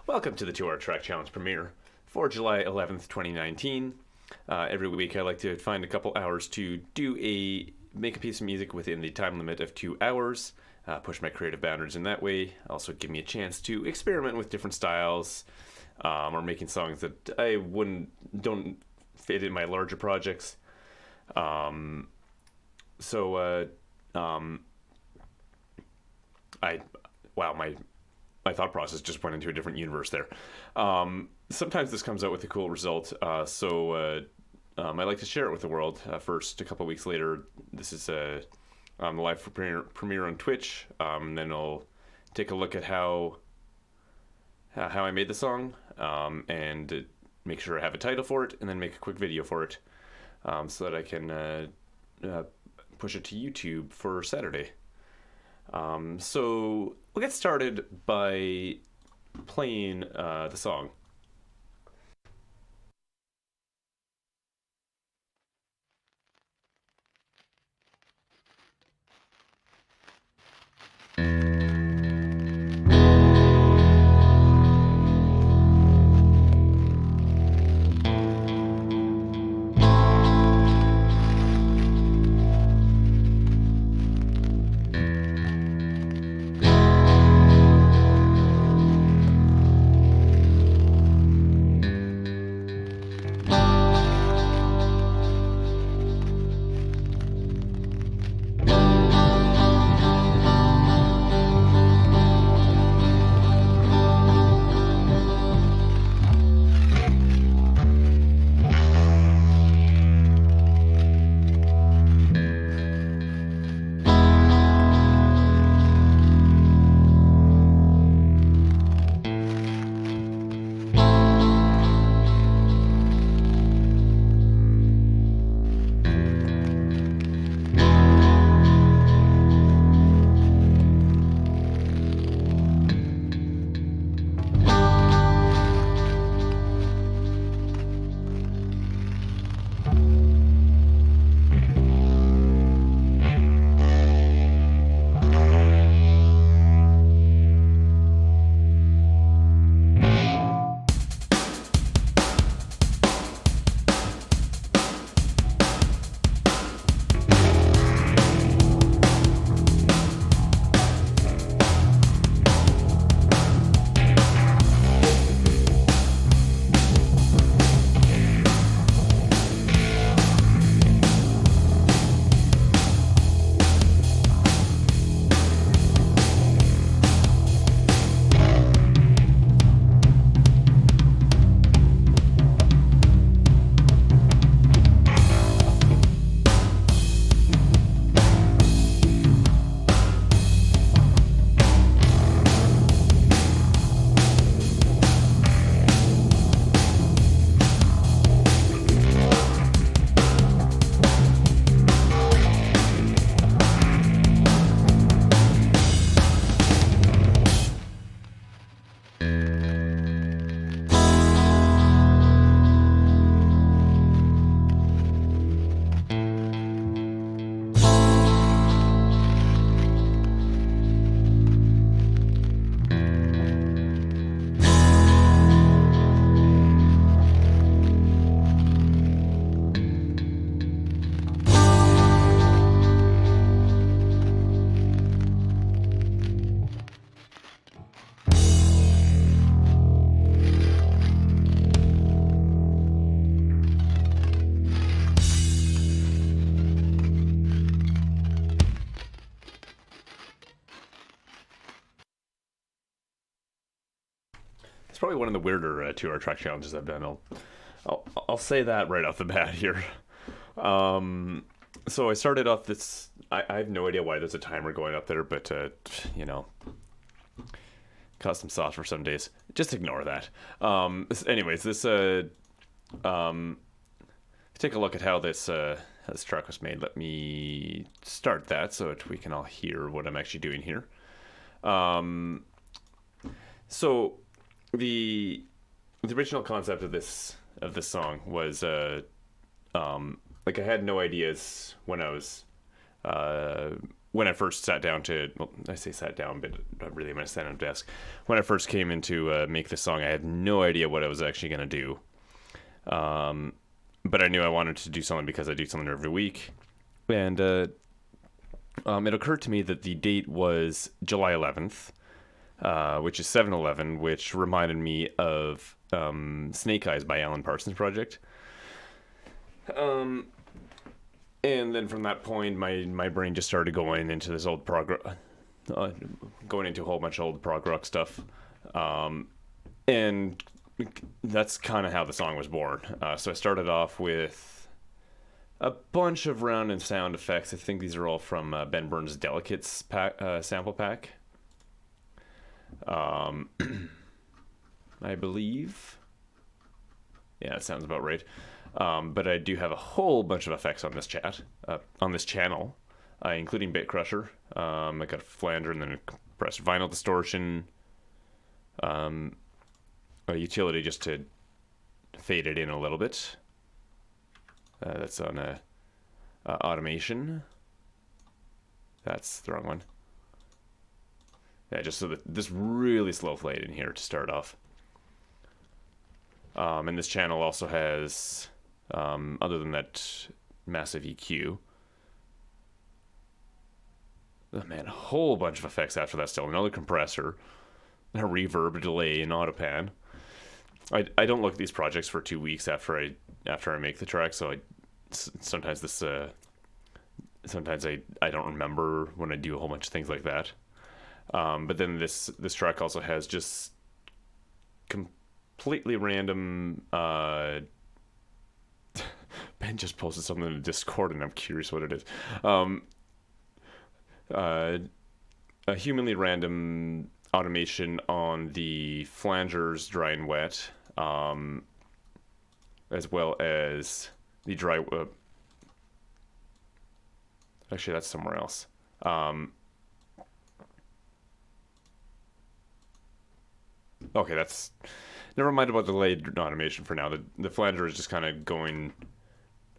Welcome to the 2 Hour Track Challenge premiere for July 11th, 2019. Every week I like to find a couple hours to make a piece of music within the time limit of 2 hours, push my creative boundaries in that way, also give me a chance to experiment with different styles, or making songs that don't fit in my larger projects. So, my thought process just went into a different universe there. Sometimes this comes out with a cool result, so I like to share it with the world. First, a couple weeks later, this is the live premiere on Twitch. Then I'll take a look at how I made the song, and make sure I have a title for it, and then make a quick video for it, so that I can push it to YouTube for Saturday. So we'll get started by playing the song. It's probably one of the weirder 2 Hour Track Challenges I've done. I'll say that right off the bat here. So I started off this. I have no idea why there's a timer going up there, but custom sauce for some days. Just ignore that. Anyways, take a look at how this track was made. Let me start that so that we can all hear what I'm actually doing here. So the original concept of this song was like I had no ideas when I was when I first sat down to, well, I say sat down, but really I'm going to stand on a desk. When I first came in to make this song, I had no idea what I was actually going to do. But I knew I wanted to do something because I do something every week. And it occurred to me that the date was July 11th, which is 7/11, which reminded me of Snake Eyes by Alan Parsons Project. And then from that point, my brain just started going into this old going into a whole bunch of old prog rock stuff. And that's kind of how the song was born. So I started off with a bunch of random sound effects. I think these are all from Ben Burns' Delicates sample pack. I believe. Yeah, that sounds about right. But I do have a whole bunch of effects on this channel, including Bit Crusher. I got a flanger and then a compressed vinyl distortion. A utility just to fade it in a little bit. That's on automation. That's the wrong one. Yeah, just so that this really slow fade in here to start off. And this channel also has, other than that massive EQ, oh man, a whole bunch of effects after that still. Another compressor, a reverb, a delay, an autopan. I don't look at these projects for 2 weeks after I make the track, so sometimes I don't remember when I do a whole bunch of things like that. But then this track also has just completely random. Ben just posted something in Discord, and I'm curious what it is. A humanly random automation on the flangers, dry and wet, as well as the dry. Actually, that's somewhere else. Okay, that's. Never mind about the delayed automation for now. The flanger is just kind of going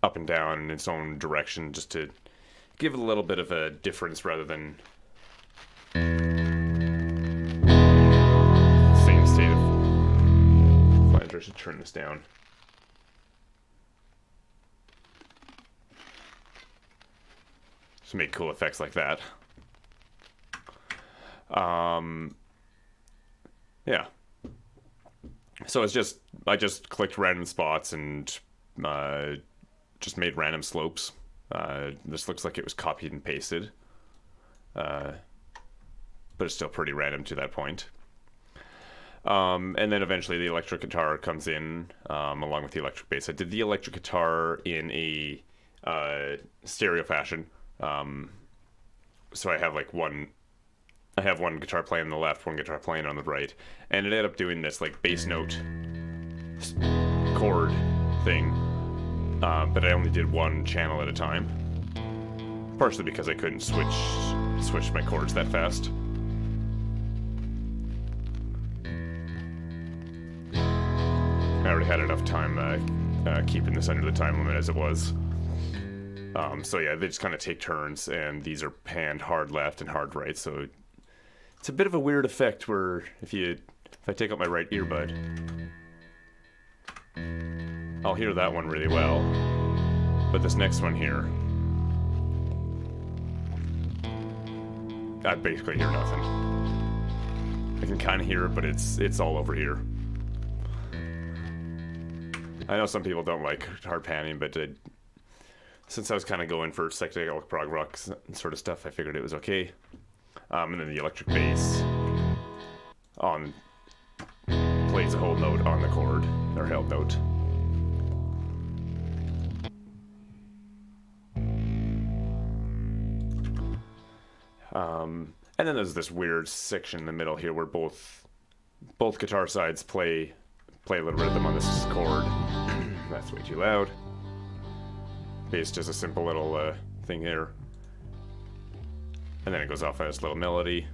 up and down in its own direction, just to give it a little bit of a difference rather than same state of flanger. I should turn this down. Just make cool effects like that. Yeah. So I just clicked random spots and just made random slopes. This looks like it was copied and pasted, but it's still pretty random to that point. And then eventually the electric guitar comes in along with the electric bass. I did the electric guitar in a stereo fashion. So I have one guitar playing on the left, one guitar playing on the right, and it ended up doing this like bass note chord thing, but I only did one channel at a time, partially because I couldn't switch my chords that fast. I already had enough time keeping this under the time limit as it was. So yeah, they just kind of take turns, and these are panned hard left and hard right, so it's a bit of a weird effect where if I take out my right earbud, I'll hear that one really well, but this next one here, I basically hear nothing. I can kind of hear it, but it's all over here. I know some people don't like hard panning, but since I was kind of going for psychedelic prog rock sort of stuff, I figured it was okay. And then the electric bass plays a whole note on the chord, or held note. And then there's this weird section in the middle here where both guitar sides play a little rhythm on this chord. That's way too loud. Bass, just a simple little thing here. And then it goes off on this little melody.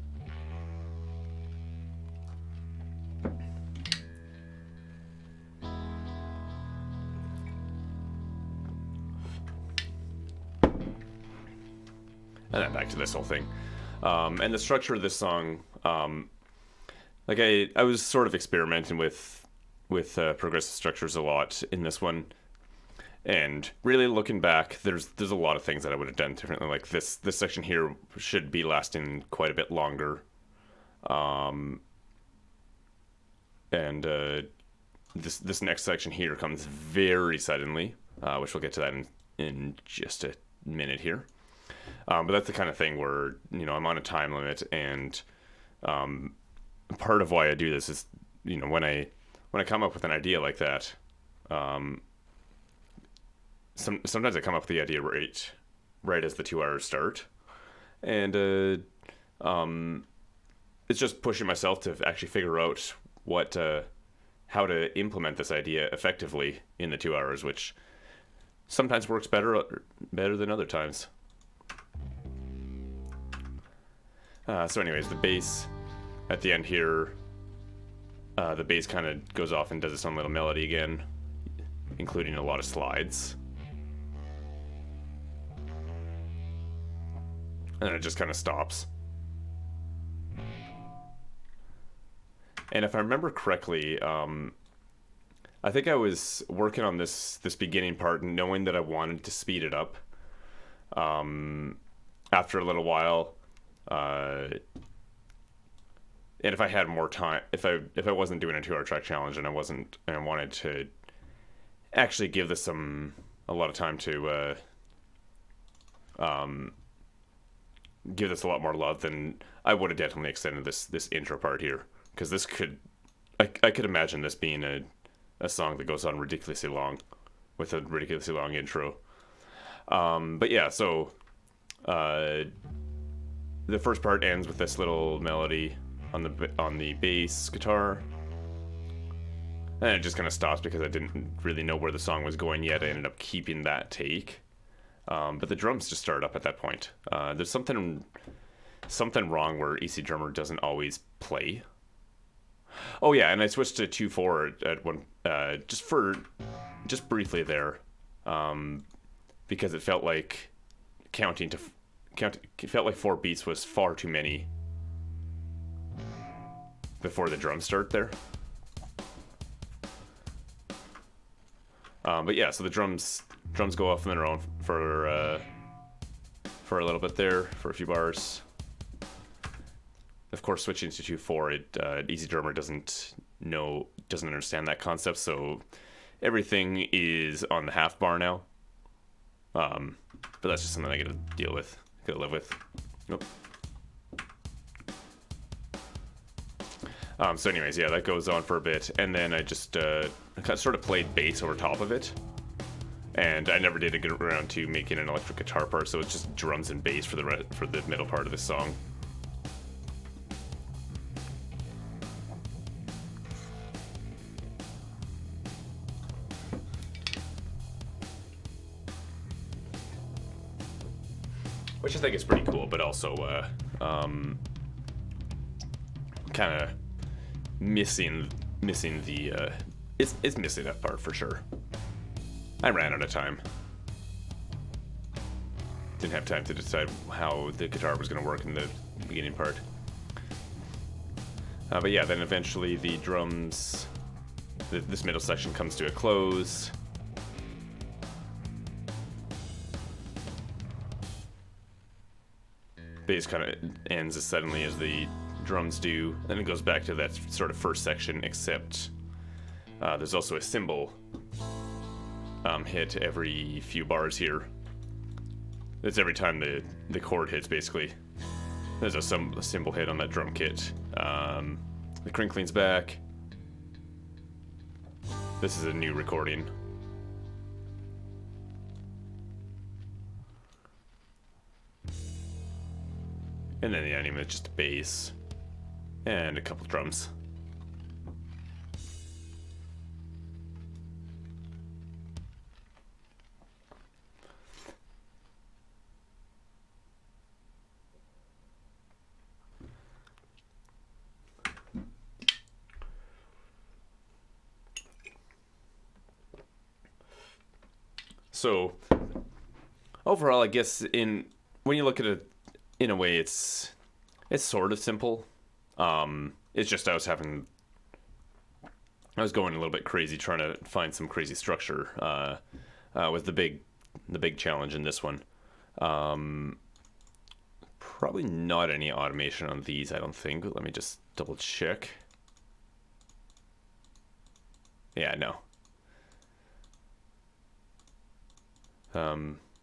and then back to this whole thing. And the structure of this song, like I was sort of experimenting with progressive structures a lot in this one, and really looking back, there's a lot of things that I would have done differently. Like this section here should be lasting quite a bit longer, and this next section here comes very suddenly, which we'll get to that in just a minute here. But that's the kind of thing where, you know, I'm on a time limit, and part of why I do this is, you know, when I come up with an idea like that, sometimes I come up with the idea right as the 2 hours start, and it's just pushing myself to actually figure out how to implement this idea effectively in the 2 hours, which sometimes works better than other times. So anyways, the bass at the end here, the bass kind of goes off and does its own little melody again, including a lot of slides. And then it just kind of stops. And if I remember correctly, I think I was working on this beginning part knowing that I wanted to speed it up. After a little while, and if I had more time, if I wasn't doing a 2 hour track challenge and I wanted to actually give this a lot of time to give this a lot more love, then I would have definitely extended this intro part here, because I could imagine this being a song that goes on ridiculously long with a ridiculously long intro. But yeah, so the first part ends with this little melody on the bass guitar, and it just kind of stops because I didn't really know where the song was going yet. I ended up keeping that take, but the drums just start up at that point. There's something wrong where EC drummer doesn't always play. Oh yeah, and I switched to 2/4 at one, just briefly there, because it felt like it felt like 4 beats was far too many before the drums start there. But yeah, so the drums go off on their own for a little bit there, for a few bars. Of course, switching to 2/4, Easy Drummer doesn't understand that concept, so everything is on the half bar now. But that's just something I gotta deal with, gotta live with. Nope. So anyways, yeah, that goes on for a bit, and then I just sort of played bass over top of it, and I never did get around to making an electric guitar part, so it's just drums and bass for the middle part of the song. Which I think is pretty cool, but also kind of missing the it's missing that part for sure. I ran out of time. Didn't have time to decide how the guitar was going to work in the beginning part. But yeah, then eventually the drums, this middle section comes to a close. Bass kind of ends as suddenly as the drums do, and it goes back to that sort of first section, except there's also a cymbal hit every few bars here. It's every time the chord hits, basically. There's a cymbal hit on that drum kit. The crinkling's back. This is a new recording. And then the ending is just a bass and a couple drums. So overall, I guess when you look at in a way, it's sort of simple. It's just I was going a little bit crazy trying to find some crazy structure. Was the big challenge in this one. Probably not any automation on these, I don't think. Let me just double check. Yeah, no.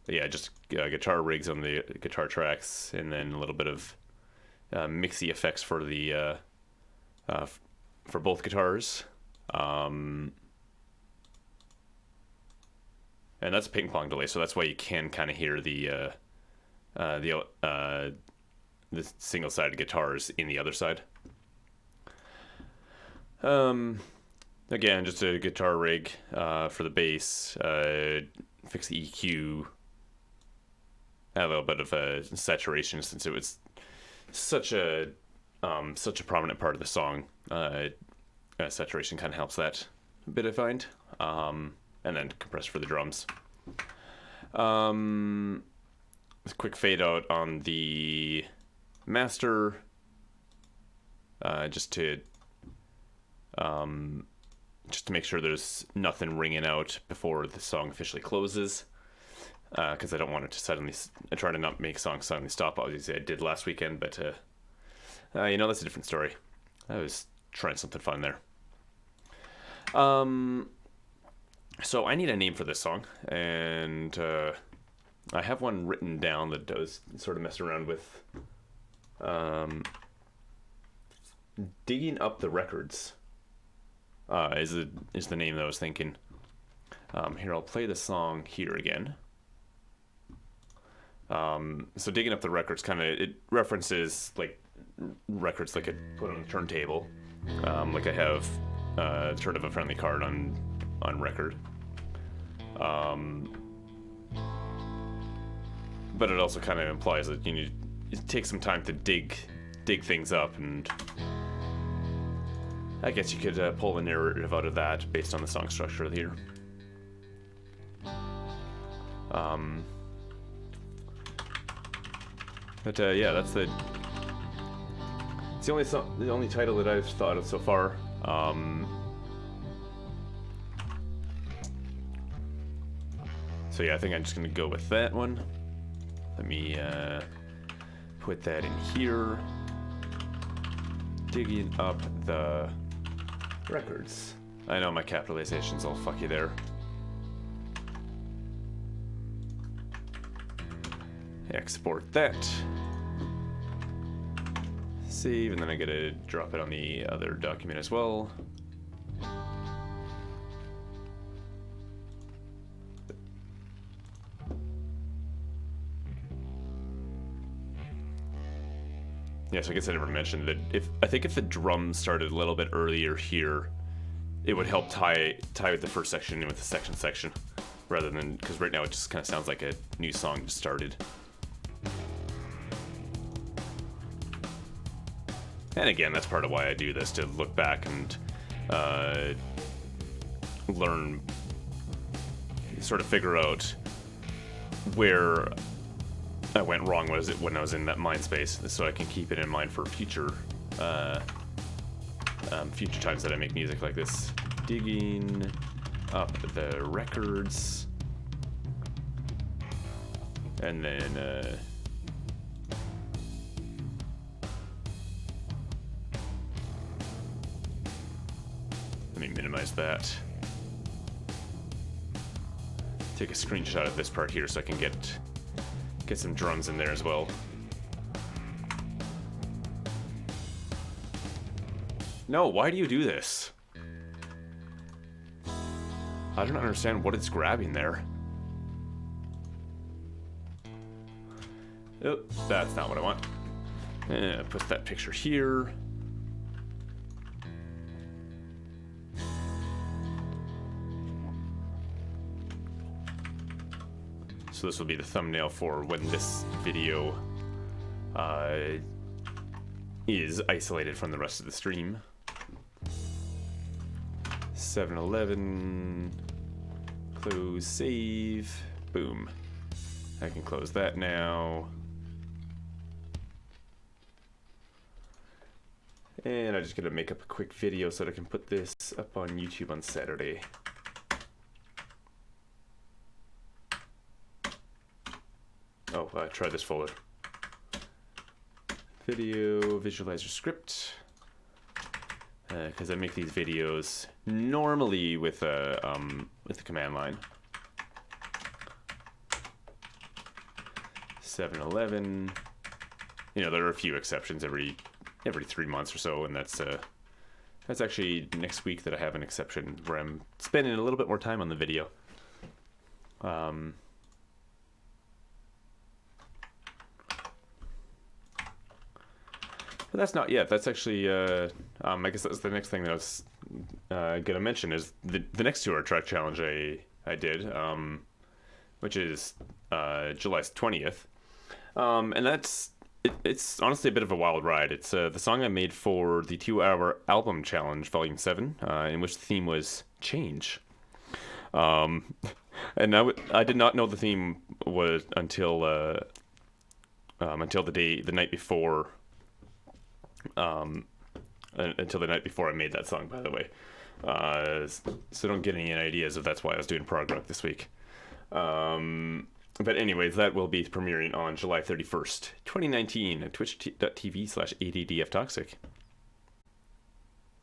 Yeah, just guitar rigs on the guitar tracks, and then a little bit of mixy effects for the for both guitars. And that's a ping pong delay, so that's why you can kind of hear the single-sided guitars in the other side. Again, just a guitar rig for the bass. Fix the EQ. Add a little bit of a saturation since it was such a prominent part of the song. Saturation kind of helps that a bit, I find. And then compress for the drums. A quick fade out on the master, just to make sure there's nothing ringing out before the song officially closes, because I don't want it to suddenly. I try to not make songs suddenly stop. Obviously, I did last weekend, but that's a different story. I was trying something fun there. So I need a name for this song, and I have one written down that does sort of mess around with digging up the records. Is the name that I was thinking. Here, I'll play the song here again. So digging up the records it references like records like I put on a turntable. Like I have sort of a friendly card on record. But it also kind of implies that you need to take some time to dig things up, and I guess you could pull the narrative out of that based on the song structure here. But yeah, it's the only title that I've thought of so far. So yeah, I think I'm just gonna go with that one. Let me put that in here. Digging up the records. I know my capitalization's all fucky there. Export that. Save, and then I gotta drop it on the other document as well. Yeah, so I guess I never mentioned that if the drums started a little bit earlier here, it would help tie with the first section in with the section, rather than, because right now it just kind of sounds like a new song just started. And again, that's part of why I do this, to look back and learn, sort of figure out where I went wrong when I was in that mind space, so I can keep it in mind for future times that I make music like this. Digging up the records, and then let me minimize that. Take a screenshot of this part here so I can get some drums in there as well. No, why do you do this? I don't understand what it's grabbing there. Oh, that's not what I want. Put that picture here. So this will be the thumbnail for when this video is isolated from the rest of the stream. 7-Eleven, close, save, boom. I can close that now. And I'm just going to make up a quick video so that I can put this up on YouTube on Saturday. Oh, try this folder. Video, visualizer script. Because I make these videos normally with the command line. 7-Eleven. You know, there are a few exceptions every 3 months or so, and that's actually next week that I have an exception where I'm spending a little bit more time on the video. But that's not yet. That's actually, I guess that's the next thing that I was going to mention is the next 2 hour track challenge I did, which is July 20th. And it's honestly a bit of a wild ride. It's the song I made for the 2 hour album challenge, Volume 7, in which the theme was change. And I did not know the theme was until the night before. Until the night before I made that song, by the way. So don't get any ideas if that's why I was doing prog rock this week. But anyways, that will be premiering on July 31st, 2019 at twitch.tv/ADDFtoxic.